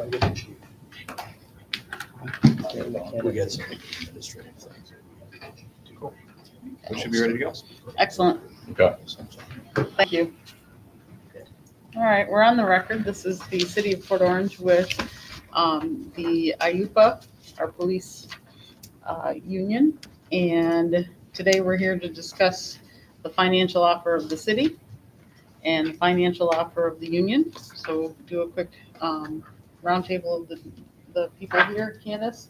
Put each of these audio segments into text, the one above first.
We got some administrative things. Cool. We should be ready to go. Excellent. Okay. Thank you. All right, we're on the record. This is the City of Port Orange with the IUPA, our police union. And today we're here to discuss the financial offer of the city and the financial offer of the union. So we'll do a quick roundtable of the people here. Candace?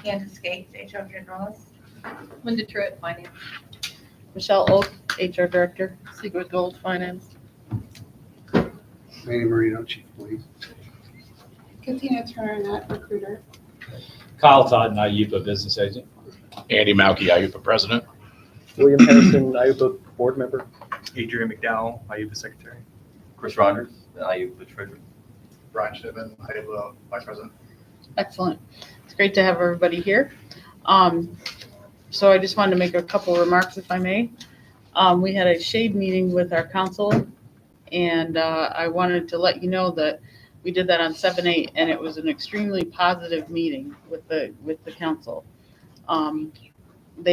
Candace Gates, HR Generalist. Linda Truitt, Finance. Michelle Oak, HR Director. Sigrid Gold, Finance. Manny Marino, Chief of Police. Katina Turner, Recruiter. Kyle Todd, IUPA Business Agent. Andy Mauke, IUPA President. William Harrison, IUPA Board Member. Adrian McDowell, IUPA Secretary. Chris Rogers, IUPA Treasurer. Brian Shipman, IUPA Vice President. Excellent. It's great to have everybody here. So I just wanted to make a couple remarks, if I may. We had a shade meeting with our council, and I wanted to let you know that we did that on 7/8, and it was an extremely positive meeting with the council. Some of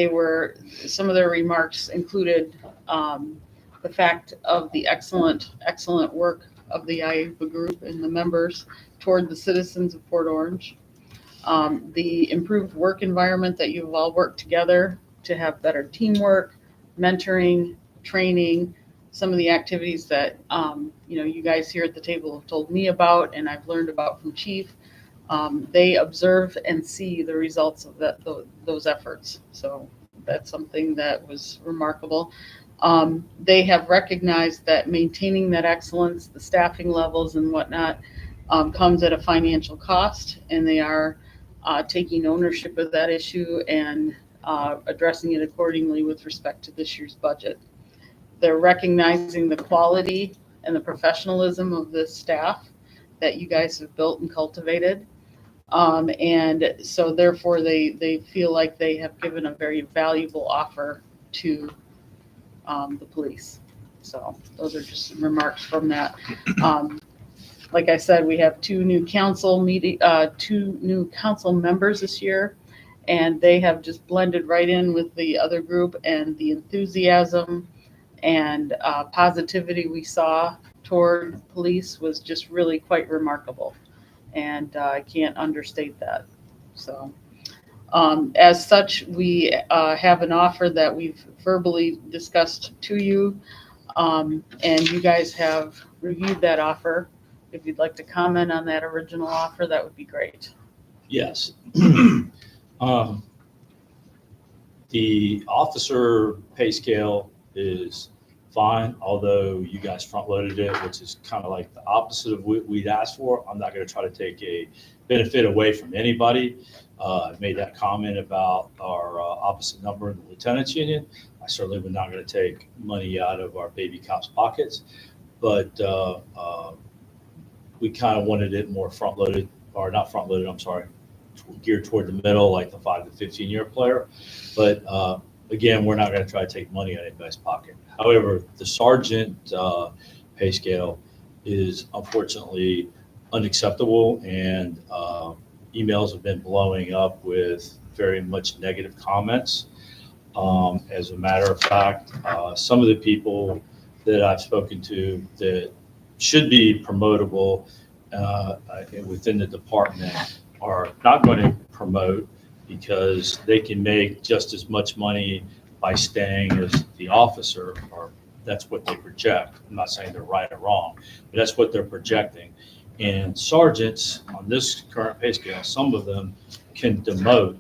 their remarks included the fact of the excellent work of the IUPA group and the members toward the citizens of Port Orange. The improved work environment that you've all worked together to have better teamwork, mentoring, training, some of the activities that you guys here at the table have told me about and I've learned about from Chief. They observe and see the results of those efforts. So that's something that was remarkable. They have recognized that maintaining that excellence, the staffing levels and whatnot, comes at a financial cost, and they are taking ownership of that issue and addressing it accordingly with respect to this year's budget. They're recognizing the quality and the professionalism of the staff that you guys have built and cultivated. And so therefore they feel like they have given a very valuable offer to the police. So those are just some remarks from that. Like I said, we have two new council members this year, and they have just blended right in with the other group, and the enthusiasm and positivity we saw toward police was just really quite remarkable. And I can't understate that. So as such, we have an offer that we've verbally discussed to you, and you guys have reviewed that offer. If you'd like to comment on that original offer, that would be great. Yes. The officer pay scale is fine, although you guys front-loaded it, which is kind of like the opposite of what we'd asked for. I'm not going to try to take a benefit away from anybody. I made that comment about our opposite number in the lieutenant's union. I certainly would not going to take money out of our baby cops' pockets, but we kind of wanted it more front-loaded, or not front-loaded, I'm sorry, geared toward the middle, like the 5 to 15-year player. But again, we're not going to try to take money out of anybody's pocket. However, the sergeant pay scale is unfortunately unacceptable, and emails have been blowing up with very much negative comments. As a matter of fact, some of the people that I've spoken to that should be promotable within the department are not going to promote because they can make just as much money by staying as the officer, or that's what they project. I'm not saying they're right or wrong, but that's what they're projecting. And sergeants on this current pay scale, some of them can demote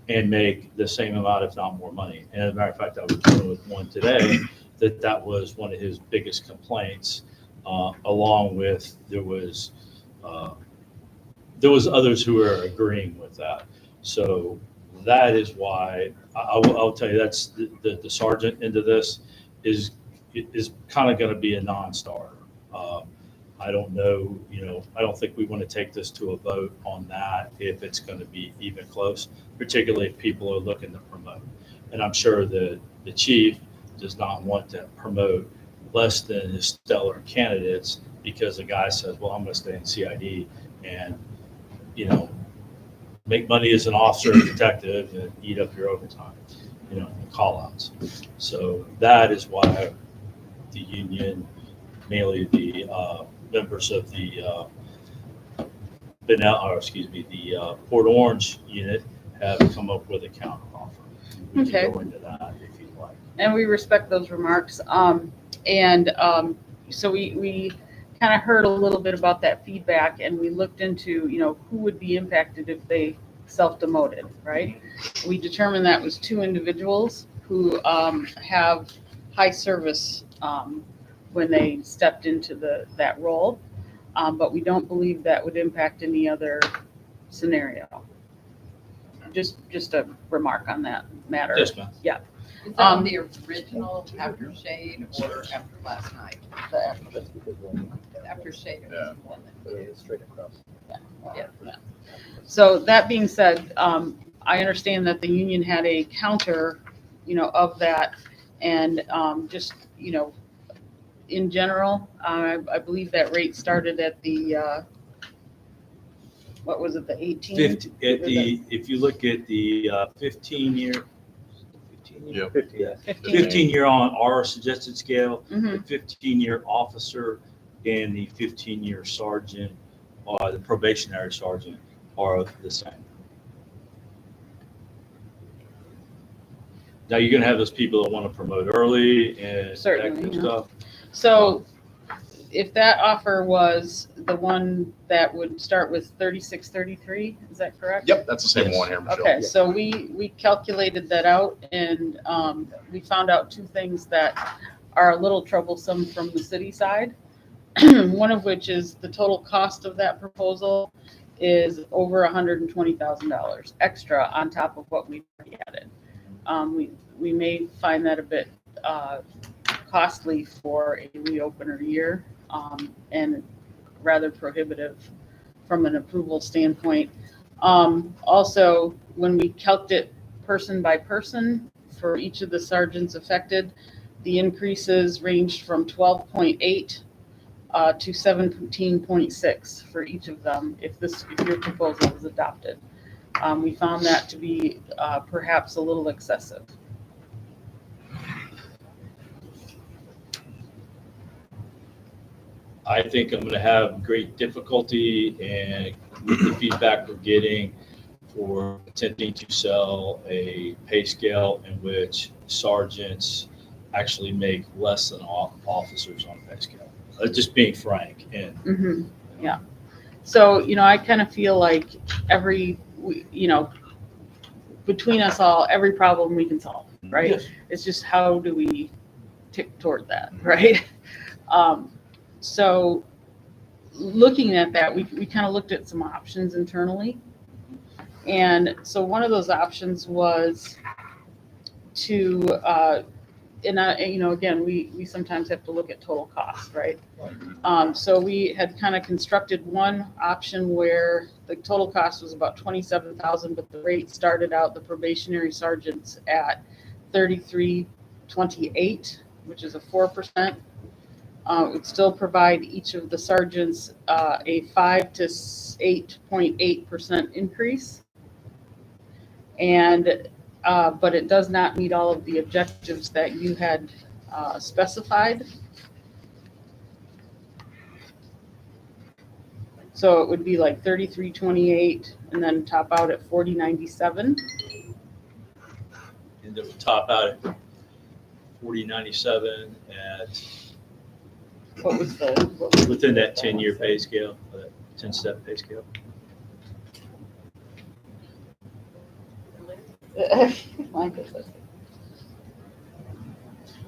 and make the same amount, if not more money. And as a matter of fact, I was dealing with one today that was one of his biggest complaints, along with there was others who were agreeing with that. So that is why I'll tell you that's the sergeant into this is kind of going to be a non-starter. I don't know, I don't think we want to take this to a vote on that if it's going to be even close, particularly if people are looking to promote. And I'm sure that the chief does not want to promote less than his stellar candidates because the guy says, well, I'm going to stay in CID and, make money as an officer or detective and eat up your overtime, call outs. So that is why the union, mainly the members of the the Port Orange unit have come up with a counter offer. We Okay. can go into that if you'd like. And we respect those remarks. So we kind of heard a little bit about that feedback, and we looked into, who would be impacted if they self-demoted, right? We determined that was 2 individuals who have high service when they stepped into that role, but we don't believe that would impact any other scenario. Just a remark on that matter. Yes, ma'am. Is that on the original After Shade or after last night? That's because one, After Shade. it Yeah. was one that- but it was straight across. Yeah. So that being said, I understand that the union had a counter, of that. And just, in general, I believe that rate started at the, what was it, the 18? If you look at the 15-year, 15. 15-year on our suggested scale, Mhm. the 15-year officer and the 15-year sergeant, or the probationary sergeant, are the same. Now, you're going to have those people that want to promote early and that Certainly, kind of yeah. stuff. So if that offer was the one that would start with 3633, is that correct? Yep, that's the same Yes. one here, Michelle. Okay, so we calculated that out, and we found out 2 things that are a little troublesome from the city side. One of which is the total cost of that proposal is over $120,000 extra on top of what we added. We may find that a bit costly for a reopener year, and rather prohibitive from an approval standpoint. Also, when we calculate it person by person for each of the sergeants affected, the increases ranged from 12.8 to 17.6 for each of them if your proposal was adopted. We found that to be perhaps a little excessive. I think I'm going to have great difficulty, and with the feedback we're getting, for attempting to sell a pay scale in which sergeants actually make less than officers on a pay scale. Just being frank. And Mm-hmm. Yeah. So, I kind of feel like between us all, every problem we can solve, right? Yes. It's just how do we tick toward that, right? So looking at that, we kind of looked at some options internally. And so one of those options was to, again, we sometimes have to look at total cost, right? So we had kind of constructed one option where the total cost was about $27,000, but the rate started out the probationary sergeants at $33.28, which is a 4%. It would still provide each of the sergeants a 5 to 8.8% increase, and but it does not meet all of the objectives that you had specified. So it would be like 33.28, and then top out at 40.97. it would top out at 40.97 at What was within that 10-year pay scale, that 10-step pay scale.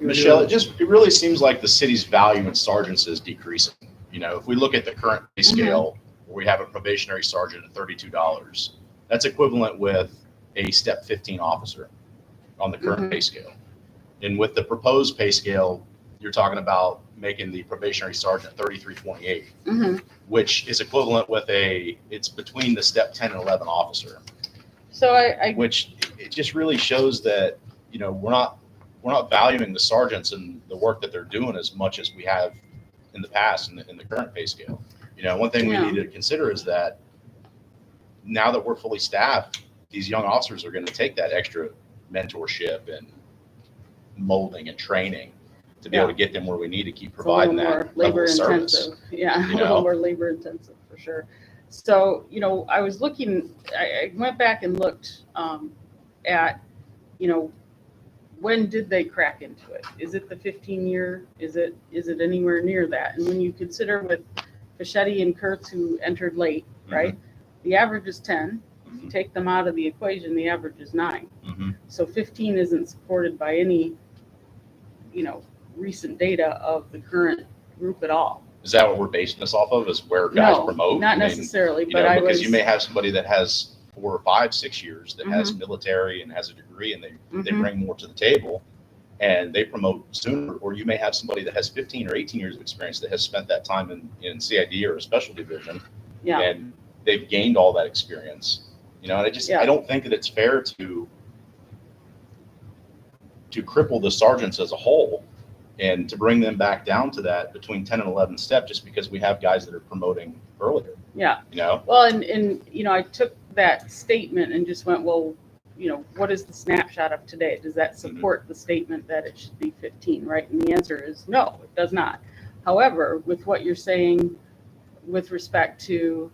Michelle, it really seems like the city's value in sergeants is decreasing. If we look at the current pay scale, where we have a probationary sergeant at $32, that's equivalent with a step 15 officer on the current pay scale. And with the proposed pay scale, you're talking about making the probationary sergeant 33.28, which is equivalent with it's between the step 10 and 11 officer. So Which it just really shows that, we're not valuing the sergeants and the work that they're doing as much as we have in the past in the current pay scale. One thing we Yeah. need to consider is that now that we're fully staffed, these young officers are going to take that extra mentorship and molding and training to be able to get them where we need to keep It's a little providing more that level labor of service. intensive. Yeah, you a little know? more labor intensive for sure. So, I was looking, I went back and looked at, when did they crack into it? Is it the 15-year? Is it anywhere near that? And when you consider with Fischetti and Kurtz who entered late, right? The average is 10. If you take them out of the equation, the average is 9. Mhm. So 15 isn't supported by any, recent data of the current group at all. Is that what we're basing this off of? Is where guys No, promote? not I mean, necessarily, but I because was. you may have somebody that has 4 or 5, 6 years that has military and has a degree, and they bring more to the table, and they promote sooner. Or you may have somebody that has 15 or 18 years of experience that has spent that time in CID or a special division, Yeah. and they've gained all that experience. And I don't think that it's fair to cripple the sergeants as a whole and to bring them back down to that between 10 and 11 step just because we have guys that are promoting earlier. Yeah. You know? Well, and I took that statement and just went, well, what is the snapshot of today? Does that support the statement that it should be 15, right? And the answer is no, it does not. However, with what you're saying with respect to,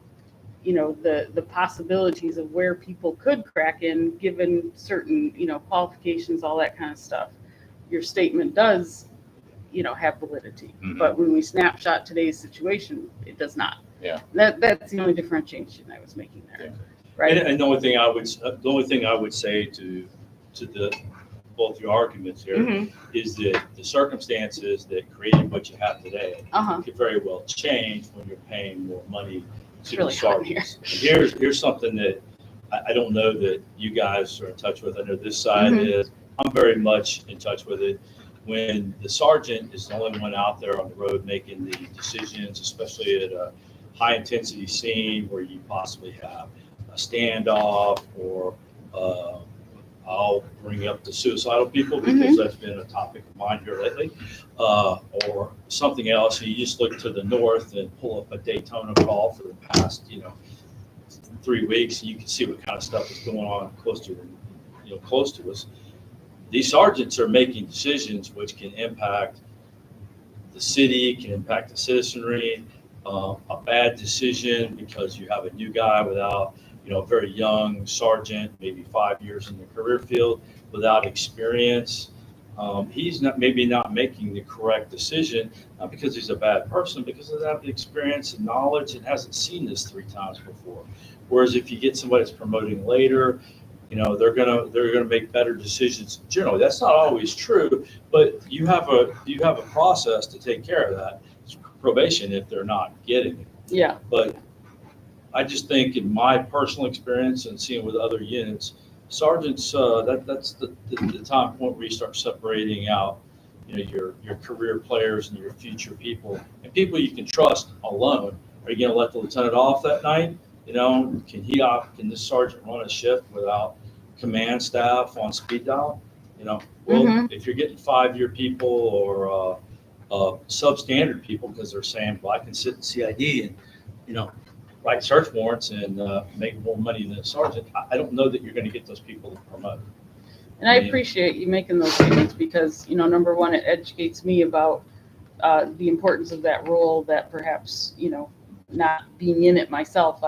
the possibilities of where people could crack in given certain, qualifications, all that kind of stuff, your statement does, have validity. But when we snapshot today's situation, it does not. Yeah. That's the only differentiation I was making there. Yeah. Right. And the only thing I would say to both your arguments here is that the circumstances that created what you have today could very well change when you're paying more money to the really hot in sergeants. Here's something that I don't know that you guys are in touch with. I know this side is. I'm very much in touch with it. When the sergeant is the only one out there on the road making the decisions, especially at a high intensity scene where you possibly have a standoff, or I'll bring up the suicidal people because that's been a topic of mine here lately, or something else. You just look to the north and pull up a Daytona call for the past 3 weeks, and you can see what kind of stuff is going on close to us. These sergeants are making decisions which can impact the city, can impact the citizenry. A bad decision because you have a new guy without, a very young sergeant, maybe 5 years in the career field, without experience. He's maybe not making the correct decision, not because he's a bad person, because of that experience and knowledge and hasn't seen this 3 times before. Whereas if you get somebody that's promoting later, they're gonna make better decisions. Generally, that's not always true, but you have a process to take care of that. It's probation if they're not getting it. Yeah. But I just think, in my personal experience and seeing with other units, sergeants, that's the time point where you start separating out, your career players and your future people, and people you can trust alone. Are you going to let the lieutenant off that night? Can this sergeant run a shift without command staff on speed dial? If you're getting 5-year people or substandard people because they're saying, well, I can sit in CID and, write search warrants and make more money than a sergeant, I don't know that you're going to get those people to promote. And I appreciate you making those statements because, number one, it educates me about the importance of that role that perhaps, not being in it myself,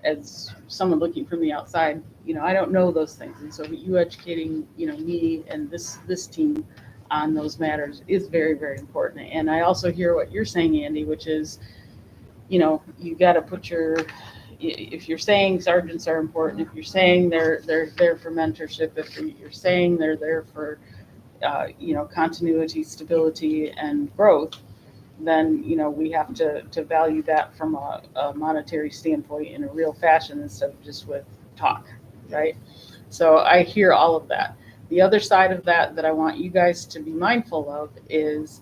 as someone looking from the outside, I don't know those things. And so you educating, me and this team on those matters is very, very important. And I also hear what you're saying, Andy, which is, you got to put if you're saying sergeants are important, if you're saying they're there for mentorship, if you're saying they're there for, continuity, stability, and growth, then, we have to value that from a monetary standpoint in a real fashion instead of just with talk, right? So I hear all of that. The other side of that I want you guys to be mindful of is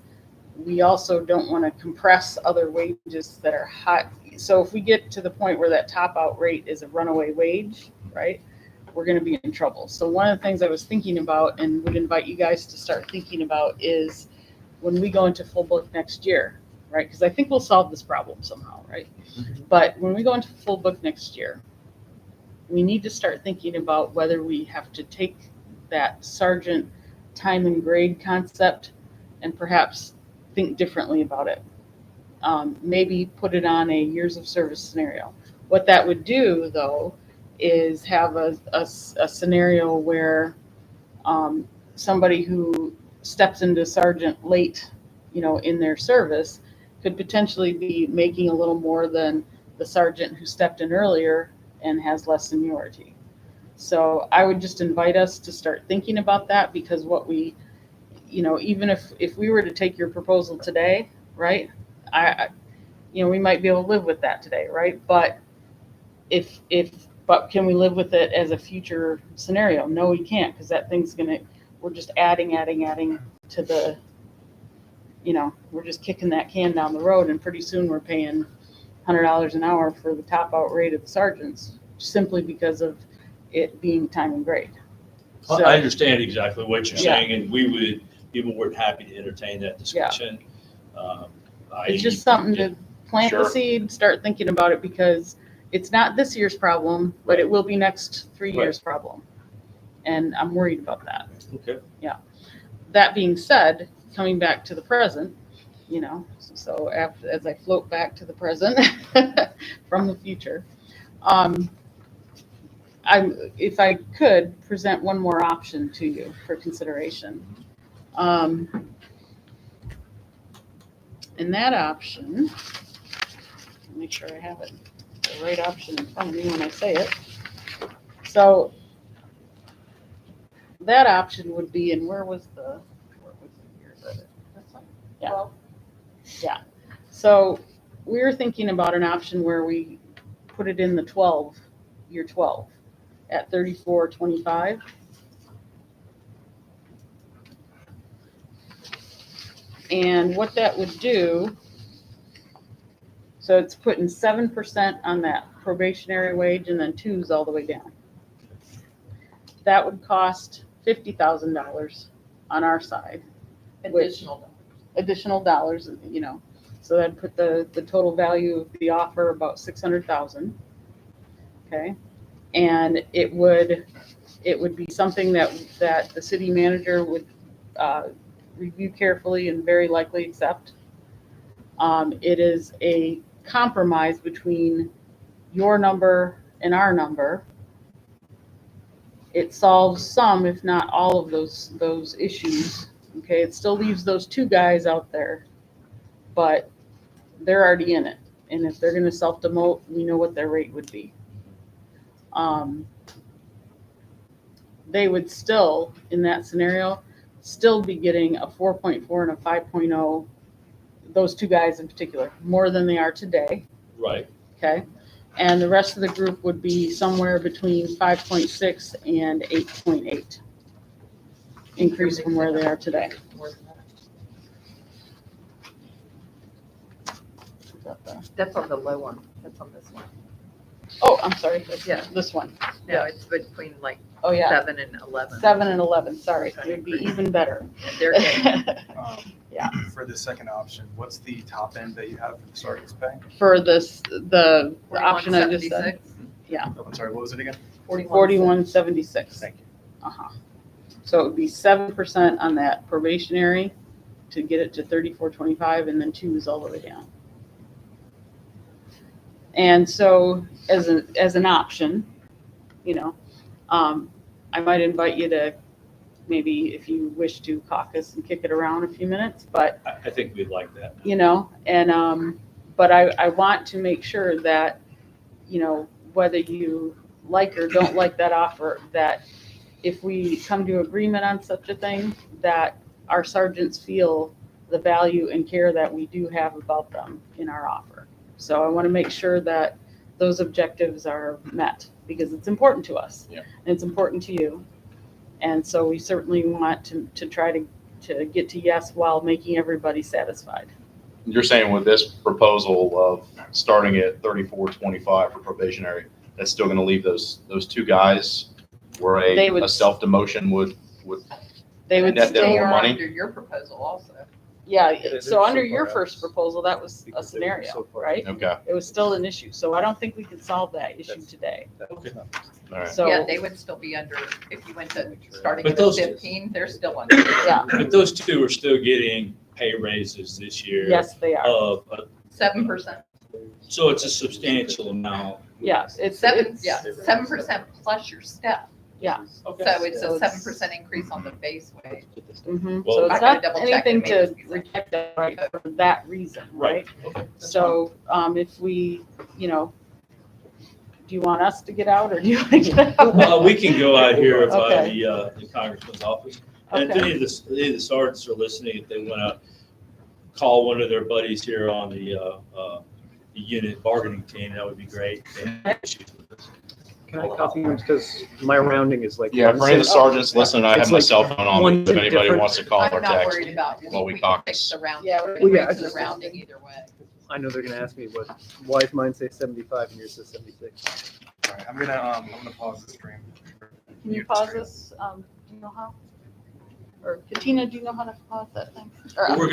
we also don't want to compress other wages that are hot. So if we get to the point where that top out rate is a runaway wage, right, we're going to be in trouble. So one of the things I was thinking about and would invite you guys to start thinking about is when we go into full book next year, right? Because I think we'll solve this problem somehow, right? But when we go into full book next year, we need to start thinking about whether we have to take that sergeant time and grade concept and perhaps think differently about it. Maybe put it on a years of service scenario. What that would do, though, is have a scenario where somebody who steps into sergeant late, in their service could potentially be making a little more than the sergeant who stepped in earlier and has less seniority. So I would just invite us to start thinking about that, because what we, even if we were to take your proposal today, right, we might be able to live with that today, right? But but can we live with it as a future scenario? No, we can't, because that thing's we're just adding to the, we're just kicking that can down the road, and pretty soon we're paying $100 an hour for the top out rate of the sergeants, simply because of it being time and grade. I So, understand exactly what you're Yeah. saying, and we would be more than happy to entertain that discussion. it's just something to plant the Sure. seed, start thinking about it, because it's not this year's problem, but it will be next 3 years' problem. And I'm worried about that. Okay. That being said, coming back to the present, so as I float back to the present from the future, if I could present one more option to you for consideration. And that option, make sure I have it, the right option in front of me when I say it. So that option would be, and where was the years of it? That's fine. Yeah. Well, Yeah. So we were thinking about an option where we put it in the year 12 at 34.25. And what that would do, so it's putting 7% on that probationary wage and then 2s all the way down. That would cost $50,000 on our side. Additional dollars, so that'd put the total value of the offer about 600,000. Okay. And it would be something that the city manager would review carefully and very likely accept. It is a compromise between your number and our number. It solves some, if not all, of those issues. Okay, it still leaves those 2 guys out there, but they're already in it. And if they're going to self-demote, we know what their rate would be. They would still, in that scenario, still be getting a 4.4 and a 5.0, those 2 guys in particular, more than they are today. Right. Okay. And the rest of the group would be somewhere between 5.6 and 8.8 increase from where they are today. That's on the low one. That's on this one. Oh, I'm sorry. Yeah. This one. No, it's between like Oh, yeah. 7 and 11. 7 and 11. Sorry. It would be even better. And they're getting Yeah. For the second option, what's the top end that you have for the sergeant's pay? For the option I just said. 41.76. Oh, I'm sorry, what was it again? 41.76. Thank you. Uh-huh. So it would be 7% on that probationary to get it to 34.25, and then 2s all the way down. And so as an option, I might invite you to maybe, if you wish to, caucus and kick it around a few minutes, but I think we'd like that. But I want to make sure that, whether you like or don't like that offer, that if we come to agreement on such a thing, that our sergeants feel the value and care that we do have about them in our offer. So I want to make sure that those objectives are met, because it's important to us. Yeah. And it's important to you. And so we certainly want to try to get to yes while making everybody satisfied. You're saying with this proposal of starting at 34.25 for probationary, that's still going to leave those 2 guys where They a would- self-demotion would They would net them They more are money? under your proposal also. Yeah, They're so under so your far first out. proposal, that was a Because they were scenario, so far right? Okay, It was still an issue, so I don't think we can solve that issue That's- today. all right. So, Yeah, they would still be under, if you went to starting But at those- 15, they're still under. yeah, But those two are still getting pay raises this year. yes, they are. Uh, 7%. so it's a substantial amount. Yeah, it's, 7% plus your step. yeah. Okay. So it's So a it's- 7% increase on the base wage. Mhm. Well- So I it's gotta not double check anything it, maybe to it's right. reject it, right, for that reason, right? Okay. So, if we, do you want us to get out or do you want to get out? We can go out here by Okay. the congressman's office. And if Okay. any of the sergeants are listening, if they want to call one of their buddies here on the unit bargaining team, that would be great. They have issues with this. Can I copy you because my rounding is like. Yeah, for any of the sergeants listening, I have It's my like cell phone on me, one if anybody different- wants to call I'm or not text. worried about, while we we can caucus. fix the rounding. Yeah, We Well, yeah, can I fix the just- rounding either way. I know they're gonna ask me why does mine say 75 and yours says 76? All right, I'm gonna pause the stream. Can you pause this? Do you know how? Or Katina, do you know how to pause that thing? Or, We're